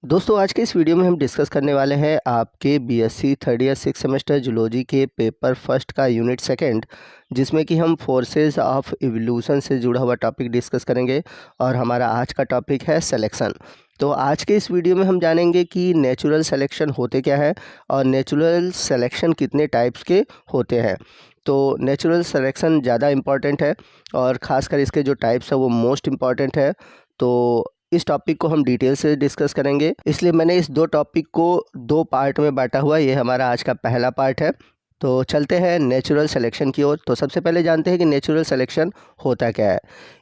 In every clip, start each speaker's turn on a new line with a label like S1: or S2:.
S1: दोस्तों आज के इस वीडियो में हम डिस्कस करने वाले हैं आपके BSc third year six semester zoology के पेपर फर्स्ट का यूनिट सेकंड, जिसमें कि हम फोर्सेस ऑफ इवोल्यूशन से जुड़ा हुआ टॉपिक डिस्कस करेंगे। और हमारा आज का टॉपिक है सिलेक्शन। तो आज के इस वीडियो में हम जानेंगे कि नेचुरल सिलेक्शन होते क्या है और नेचुरल सिलेक्शन कितने टाइप्स के होते हैं। तो नेचुरल सिलेक्शन ज़्यादा इम्पॉर्टेंट है और ख़ासकर इसके जो टाइप्स है वो मोस्ट इम्पॉर्टेंट है। तो इस टॉपिक को हम डिटेल से डिस्कस करेंगे, इसलिए मैंने इस दो टॉपिक को दो पार्ट में बांटा हुआ। ये हमारा आज का पहला पार्ट है। तो चलते हैं नेचुरल सिलेक्शन की ओर। तो सबसे पहले जानते हैं कि नेचुरल सिलेक्शन होता क्या है।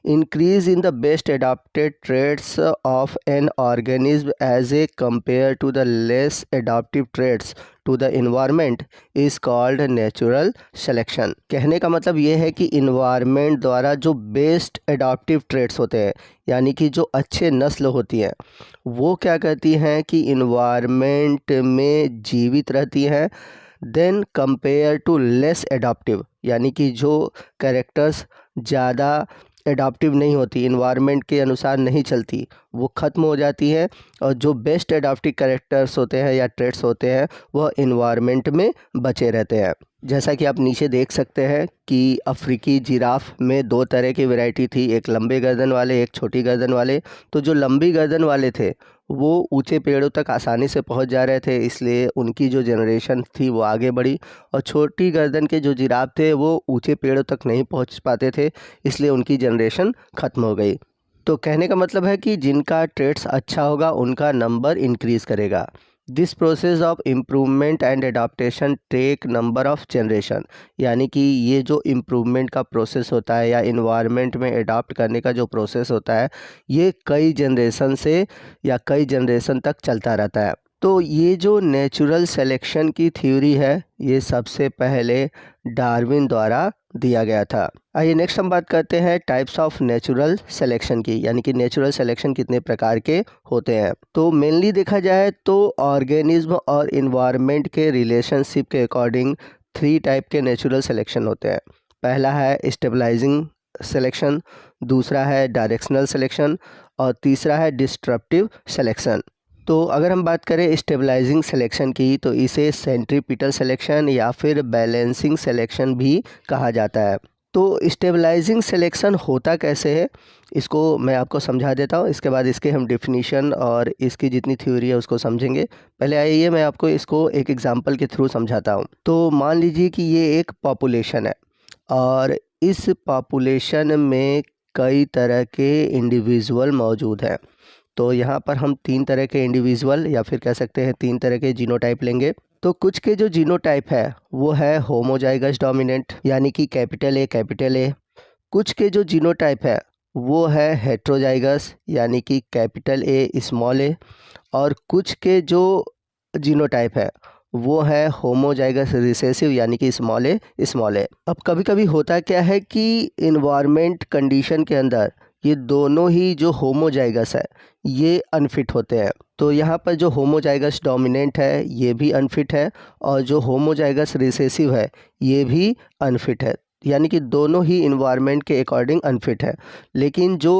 S1: Increase in the best adapted traits of an organism as a compare to the less adaptive traits to the environment is called natural selection. कहने का मतलब ये है कि इन्वायरमेंट द्वारा जो बेस्ट एडाप्टिव ट्रेड्स होते हैं, यानी कि जो अच्छे नस्ल होती हैं, वो क्या करती हैं कि इन्वायरमेंट में जीवित रहती हैं। Then compare to less adaptive, यानी कि जो कैरेक्टर्स ज़्यादा एडाप्टिव नहीं होती, इन्वायरमेंट के अनुसार नहीं चलती, वो ख़त्म हो जाती है। और जो बेस्ट एडाप्टिव कैरेक्टर्स होते हैं या ट्रेड्स होते हैं वह इन्वायरमेंट में बचे रहते हैं। जैसा कि आप नीचे देख सकते हैं कि अफ्रीकी जिराफ में दो तरह की वैरायटी थी, एक लंबे गर्दन वाले, एक छोटी गर्दन वाले। तो जो लंबी गर्दन वाले थे वो ऊंचे पेड़ों तक आसानी से पहुंच जा रहे थे, इसलिए उनकी जो जनरेशन थी वो आगे बढ़ी। और छोटी गर्दन के जो जिराफ थे वो ऊंचे पेड़ों तक नहीं पहुंच पाते थे, इसलिए उनकी जनरेशन ख़त्म हो गई। तो कहने का मतलब है कि जिनका ट्रेड्स अच्छा होगा उनका नंबर इंक्रीज़ करेगा। This process of improvement and adaptation take number of generation, यानी कि ये जो इम्प्रूवमेंट का प्रोसेस होता है या इन्वायरमेंट में अडॉप्ट करने का जो प्रोसेस होता है, ये कई जनरेशन से या कई जनरेशन तक चलता रहता है। तो ये जो नेचुरल सिलेक्शन की थ्योरी है ये सबसे पहले डार्विन द्वारा दिया गया था। आइए नेक्स्ट हम बात करते हैं टाइप्स ऑफ नेचुरल सिलेक्शन की, यानी कि नेचुरल सिलेक्शन कितने प्रकार के होते हैं। तो मेनली देखा जाए तो ऑर्गेनिज्म और इन्वायरमेंट के रिलेशनशिप के अकॉर्डिंग थ्री टाइप के नेचुरल सिलेक्शन होते हैं। पहला है स्टेबलाइजिंग सिलेक्शन, दूसरा है डायरेक्शनल सिलेक्शन और तीसरा है डिस्ट्रप्टिव सिलेक्शन। तो अगर हम बात करें स्टेबलाइजिंग सिलेक्शन की तो इसे सेंट्रीपिटल सिलेक्शन या फिर बैलेंसिंग सिलेक्शन भी कहा जाता है। तो स्टेबलाइजिंग सिलेक्शन होता कैसे है इसको मैं आपको समझा देता हूँ, इसके बाद इसके हम डिफिनीशन और इसकी जितनी थ्योरी है उसको समझेंगे। पहले आइए मैं आपको इसको एक एग्जांपल के थ्रू समझाता हूँ। तो मान लीजिए कि ये एक पॉपुलेशन है और इस पॉपुलेशन में कई तरह के इंडिविजुअल मौजूद हैं। तो यहाँ पर हम तीन तरह के इंडिविजुअल या फिर कह सकते हैं तीन तरह के जीनोटाइप लेंगे। तो कुछ के जो जीनोटाइप है वो है होमोजाइगस डोमिनेंट, यानी कि कैपिटल ए। कुछ के जो जीनोटाइप है वो है हेट्रोजाइगस, यानी कि कैपिटल ए स्मॉल ए। और कुछ के जो जीनोटाइप है वो है होमोजाइगस रिसेसिव, यानी कि स्मॉल ए। अब कभी कभी होता क्या है कि इन्वायरमेंट कंडीशन के अंदर ये दोनों ही जो होमोजाइगस है ये अनफिट होते हैं। तो यहाँ पर जो होमोजाइगस डोमिनेंट है ये भी अनफिट है और जो होमोजाइगस रिसेसिव है ये भी अनफिट है, यानी कि दोनों ही इन्वायरमेंट के अकॉर्डिंग अनफिट है। लेकिन जो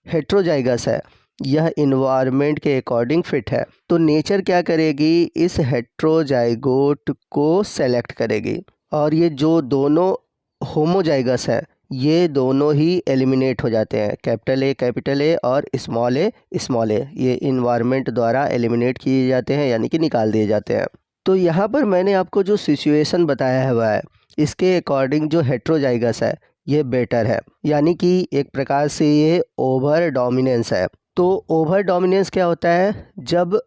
S1: हेट्रोजाइगस है यह इन्वायरमेंट के अकॉर्डिंग फिट है। तो नेचर क्या करेगी, इस हेट्रोजाइगोट को सेलेक्ट करेगी और ये जो दोनों होमोजाइगस है ये दोनों ही एलिमिनेट हो जाते हैं। कैपिटल ए और स्मॉल ए ये इन्वायरमेंट द्वारा एलिमिनेट किए जाते हैं, यानी कि निकाल दिए जाते हैं। तो यहाँ पर मैंने आपको जो सिचुएशन बताया हुआ है इसके अकॉर्डिंग जो हेट्रोजाइगस है ये बेटर है, यानी कि एक प्रकार से ये ओवर डोमिनेंस है। तो ओवर डोमिनेंस क्या होता है, जब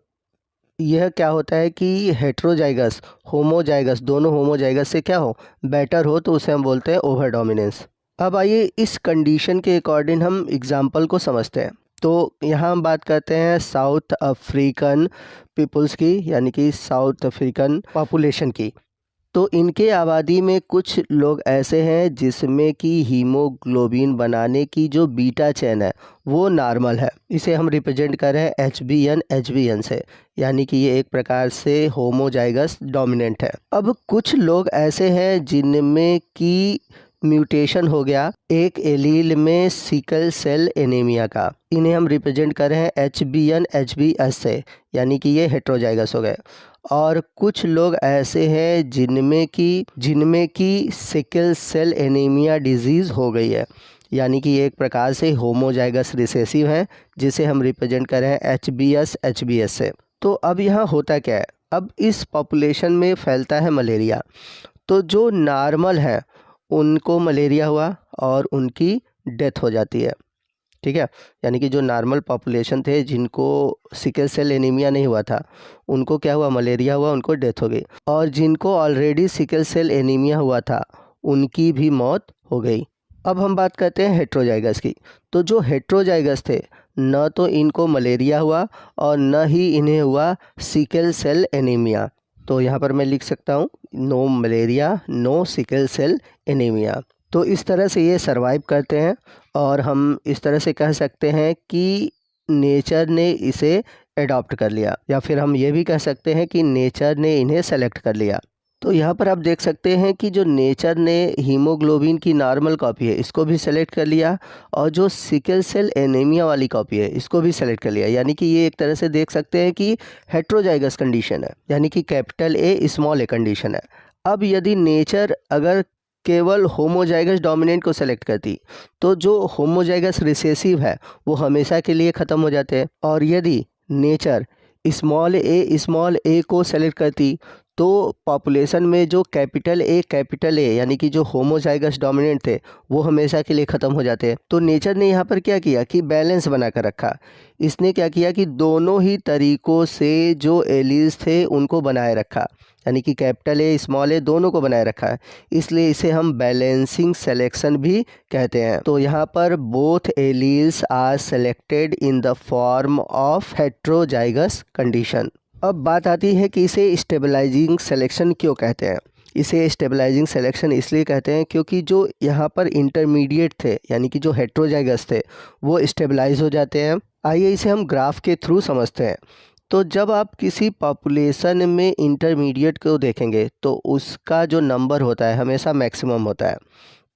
S1: यह क्या होता है कि हेट्रोजाइगस होमोजाइगस दोनों होमोजाइगस से क्या हो बेटर हो, तो उसे हम बोलते हैं ओवर डोमिनेंस। अब आइए इस कंडीशन के अकॉर्डिंग हम एग्जाम्पल को समझते हैं। तो यहाँ हम बात करते हैं साउथ अफ्रीकन पीपल्स की, यानी कि साउथ अफ्रीकन पॉपुलेशन की। तो इनके आबादी में कुछ लोग ऐसे हैं जिसमें कि हीमोग्लोबिन बनाने की जो बीटा चेन है वो नॉर्मल है। इसे हम रिप्रेजेंट कर रहे हैं एचबीएन से, यानी कि ये एक प्रकार से होमोजाइगस डोमिनेंट है। अब कुछ लोग ऐसे हैं जिनमें कि म्यूटेशन हो गया एक एलील में सिकल सेल एनीमिया का, इन्हें हम रिप्रेजेंट कर रहे हैं HbN HbS से, यानी कि ये हेट्रोजाइगस हो गए। और कुछ लोग ऐसे हैं जिनमें कि सिकल सेल एनीमिया डिजीज़ हो गई है, यानी कि ये एक प्रकार से होमोजाइगस रिसेसिव है, जिसे हम रिप्रेजेंट कर रहे हैं HbS HbS से। तो अब यहाँ होता क्या है, अब इस पॉपुलेशन में फैलता है मलेरिया। तो जो नॉर्मल है उनको मलेरिया हुआ और उनकी डेथ हो जाती है, ठीक है। यानी कि जो नॉर्मल पॉपुलेशन थे जिनको सिकल सेल एनीमिया नहीं हुआ था, उनको क्या हुआ, मलेरिया हुआ, उनको डेथ हो गई। और जिनको ऑलरेडी सिकल सेल एनीमिया हुआ था उनकी भी मौत हो गई। अब हम बात करते हैं हेट्रोजाइगस की। तो जो हेट्रोजाइगस थे, न तो इनको मलेरिया हुआ और न ही इन्हें हुआ सिकल सेल एनीमिया। तो यहाँ पर मैं लिख सकता हूँ no malaria no sickle cell anaemia. तो इस तरह से ये सरवाइव करते हैं और हम इस तरह से कह सकते हैं कि नेचर ने इसे एडॉप्ट कर लिया, या फिर हम ये भी कह सकते हैं कि नेचर ने इन्हें सेलेक्ट कर लिया। तो यहाँ पर आप देख सकते हैं कि जो नेचर ने हीमोग्लोबिन की नॉर्मल कॉपी है इसको भी सेलेक्ट कर लिया, और जो सिकल सेल एनीमिया वाली कॉपी है इसको भी सेलेक्ट कर लिया। यानी कि ये एक तरह से देख सकते हैं कि हेट्रोजाइगस कंडीशन है, यानी कि capital A small a condition है। अब यदि नेचर अगर केवल होमोजाइगस डोमिनेंट को सेलेक्ट करती तो जो होमोजाइगस रिसेसिव है वो हमेशा के लिए ख़त्म हो जाते हैं, और यदि नेचर स्मॉल ए को सेलेक्ट करती तो पॉपुलेशन में जो कैपिटल ए यानी कि जो होमोजाइगस डोमिनेंट थे वो हमेशा के लिए ख़त्म हो जाते हैं। तो नेचर ने यहाँ पर क्या किया कि बैलेंस बना कर रखा। इसने क्या किया कि दोनों ही तरीक़ों से जो एलील्स थे उनको बनाए रखा, यानी कि कैपिटल ए स्मॉल ए दोनों को बनाए रखा है, इसलिए इसे हम बैलेंसिंग सेलेक्शन भी कहते हैं। तो यहाँ पर both alleles are selected in the form of heterozygous condition. अब बात आती है कि इसे स्टेबलाइजिंग सिलेक्शन क्यों कहते हैं। इसे स्टेबलाइजिंग सिलेक्शन इसलिए कहते हैं क्योंकि जो यहाँ पर इंटरमीडिएट थे, यानी कि जो हेट्रोजाइगस थे, वो स्टेबलाइज हो जाते हैं। आइए इसे हम ग्राफ के थ्रू समझते हैं। तो जब आप किसी पॉपुलेशन में इंटरमीडिएट को देखेंगे तो उसका जो नंबर होता है हमेशा मैक्सिमम होता है।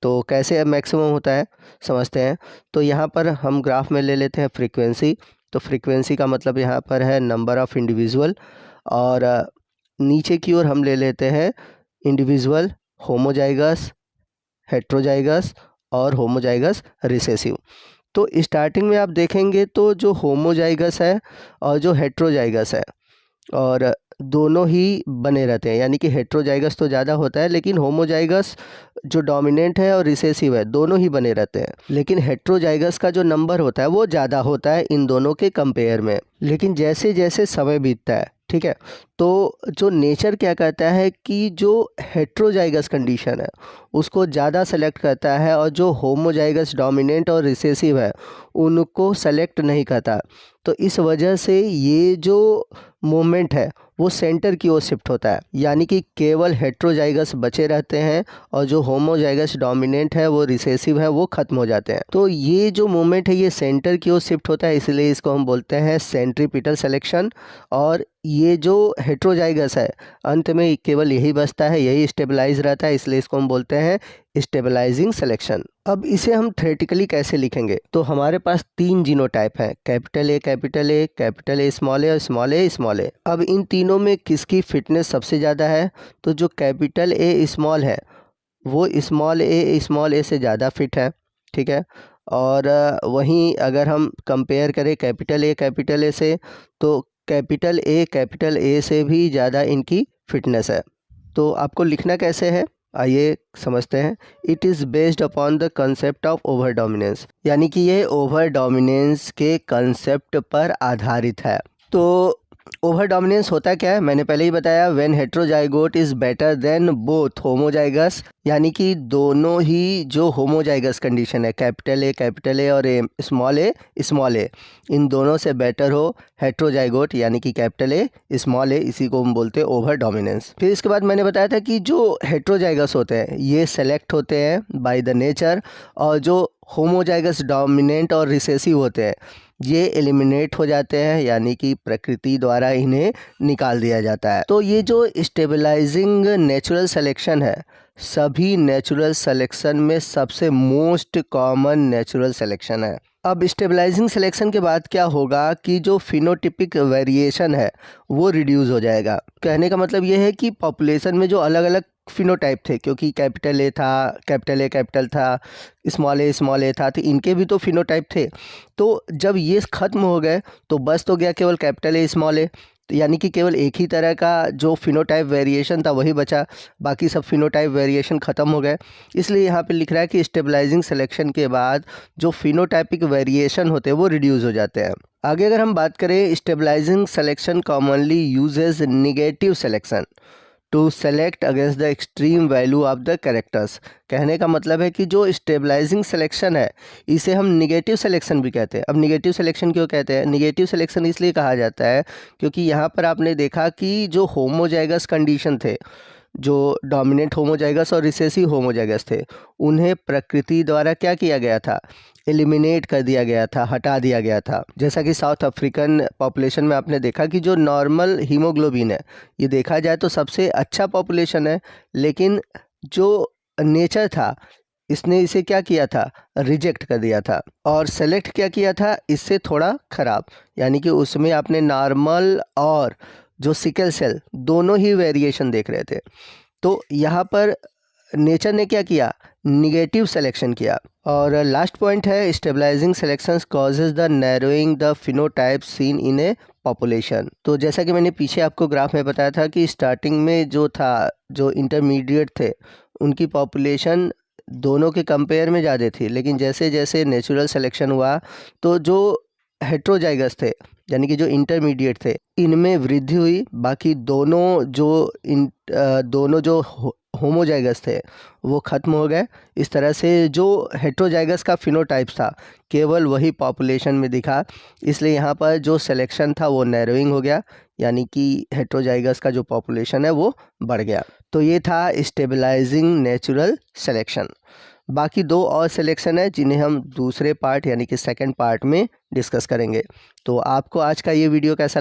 S1: तो कैसे मैक्सिमम होता है समझते हैं। तो यहाँ पर हम ग्राफ में ले लेते हैं फ्रीक्वेंसी। तो फ्रीक्वेंसी का मतलब यहाँ पर है नंबर ऑफ़ इंडिविजुअल, और नीचे की ओर हम ले लेते हैं इंडिविजुअल, होमोजाइगस, हेट्रोजाइगस और होमोजाइगस रिसेसिव। तो स्टार्टिंग में आप देखेंगे तो जो होमोजाइगस है और जो हेट्रोजाइगस है, और दोनों ही बने रहते हैं, यानी कि हेट्रोजाइगस तो ज़्यादा होता है लेकिन होमोजाइगस जो डोमिनेंट है और रिसेसिव है दोनों ही बने रहते हैं। लेकिन हेट्रोजाइगस का जो नंबर होता है वो ज़्यादा होता है इन दोनों के कंपेयर में। लेकिन जैसे जैसे समय बीतता है, ठीक है, तो जो नेचर क्या कहता है कि जो हेट्रोजाइगस कंडीशन है उसको ज़्यादा सेलेक्ट करता है, और जो होमोजाइगस डोमिनेंट और रिसेसिव है उनको सेलेक्ट नहीं करता। तो इस वजह से ये जो मूवमेंट है वो सेंटर की ओर शिफ्ट होता है, यानी कि केवल हेट्रोजाइगस बचे रहते हैं और जो होमोजाइगस डोमिनेंट है वो रिसेसिव है वो ख़त्म हो जाते हैं। तो ये जो मूवमेंट है ये सेंटर की ओर शिफ्ट होता है, इसलिए इसको हम बोलते हैं सेंट्रीपिटल सिलेक्शन। और ये जो हेट्रोजाइगस है अंत में केवल यही बचता है, यही स्टेबलाइज रहता है, इसलिए इसको हम बोलते हैं स्टेबलाइजिंग सिलेक्शन। अब इसे हम थ्योरेटिकली कैसे लिखेंगे। तो हमारे पास 3 जीनोटाइप हैं, कैपिटल ए स्मॉल ए और स्मॉल ए। अब इन तीनों में किसकी फिटनेस सबसे ज़्यादा है। तो जो कैपिटल ए स्मॉल है वो स्मॉल ए से ज़्यादा फिट है, ठीक है। और वहीं अगर हम कंपेयर करें कैपिटल ए से, तो कैपिटल ए से भी ज़्यादा इनकी फिटनेस है। तो आपको लिखना कैसे है आइए समझते हैं। It is based upon the concept of over dominance, यानी कि ये ओवर डोमिनेंस के कंसेप्ट पर आधारित है। तो ओवर डोमिनेंस होता क्या है मैंने पहले ही बताया, when heterozygote is better than both homozygous, यानी कि दोनों ही जो होमोजाइगस कंडीशन है कैपिटल ए और स्मॉल ए इन दोनों से बेटर हो हेट्रोजाइगोट, यानी कि कैपिटल ए स्मॉल ए, इसी को हम बोलते हैं ओवर डोमिनेंस। फिर इसके बाद मैंने बताया था कि जो हेट्रोजाइगस होते हैं ये सेलेक्ट होते हैं बाय द नेचर, और जो होमोजाइगस डोमिनेंट और रिसेसिव होते हैं ये एलिमिनेट हो जाते हैं, यानी कि प्रकृति द्वारा इन्हें निकाल दिया जाता है। तो ये जो स्टेबलाइजिंग नेचुरल सिलेक्शन है, सभी नेचुरल सिलेक्शन में सबसे मोस्ट कॉमन नेचुरल सिलेक्शन है। अब स्टेबलाइजिंग सिलेक्शन के बाद क्या होगा कि जो फिनोटिपिक वेरिएशन है वो रिड्यूस हो जाएगा। कहने का मतलब ये है कि पॉपुलेशन में जो अलग अलग फिनोटाइप थे, क्योंकि कैपिटल ए था, कैपिटल था, स्मॉल ए था, तो इनके भी तो फिनोटाइप थे। तो जब ये ख़त्म हो गए तो बस तो गया केवल कैपिटल ए स्मॉल ए, यानी कि केवल एक ही तरह का जो फिनोटाइप वेरिएशन था वही बचा, बाकी सब फिनोटाइप वेरिएशन ख़त्म हो गए। इसलिए यहाँ पे लिख रहा है कि स्टेबलाइजिंग सिलेक्शन के बाद जो फिनोटाइपिक वेरिएशन होते हैं वो रिड्यूस हो जाते हैं। आगे अगर हम बात करें, stabilising selection commonly uses negative selection to select against the extreme value of the characters. कहने का मतलब है कि जो स्टेबलाइजिंग सिलेक्शन है इसे हम निगेटिव सिलेक्शन भी कहते हैं। अब निगेटिव सिलेक्शन क्यों कहते हैं? निगेटिव सिलेक्शन इसलिए कहा जाता है क्योंकि यहाँ पर आपने देखा कि जो होमोजाइगस कंडीशन थे, जो डोमिनेंट होमोजाइगस और रिसेसिव होमोजाइगस थे, उन्हें प्रकृति द्वारा क्या किया गया था? एलिमिनेट कर दिया गया था, हटा दिया गया था। जैसा कि साउथ अफ्रीकन पॉपुलेशन में आपने देखा कि जो नॉर्मल हीमोग्लोबिन है, ये देखा जाए तो सबसे अच्छा पॉपुलेशन है, लेकिन जो नेचर था इसने इसे क्या किया था? रिजेक्ट कर दिया था और सेलेक्ट क्या किया था? इससे थोड़ा ख़राब, यानी कि उसमें आपने नॉर्मल और जो सिकल सेल दोनों ही वेरिएशन देख रहे थे। तो यहाँ पर नेचर ने क्या किया? निगेटिव सिलेक्शन किया। और लास्ट पॉइंट है, stabilising selections causes the narrowing the phenotype seen in a population. तो जैसा कि मैंने पीछे आपको ग्राफ में बताया था कि स्टार्टिंग में जो था, जो इंटरमीडिएट थे, उनकी पॉपुलेशन दोनों के कंपेयर में ज़्यादा थी, लेकिन जैसे जैसे नेचुरल सिलेक्शन हुआ तो जो हेट्रोजाइगस थे, यानी कि जो इंटरमीडिएट थे, इनमें वृद्धि हुई। बाकी दोनों जो होमोजाइगस थे वो ख़त्म हो गए। इस तरह से जो हेट्रोजाइगस का फिनोटाइप था केवल वही पॉपुलेशन में दिखा, इसलिए यहाँ पर जो सिलेक्शन था वो नैरोइंग हो गया, यानी कि हेट्रोजाइगस का जो पॉपुलेशन है वो बढ़ गया। तो ये था स्टेबलाइजिंग नेचुरल सिलेक्शन। बाकी दो और सिलेक्शन है जिन्हें हम दूसरे पार्ट यानी कि सेकंड पार्ट में डिस्कस करेंगे। तो आपको आज का ये वीडियो कैसा लगा?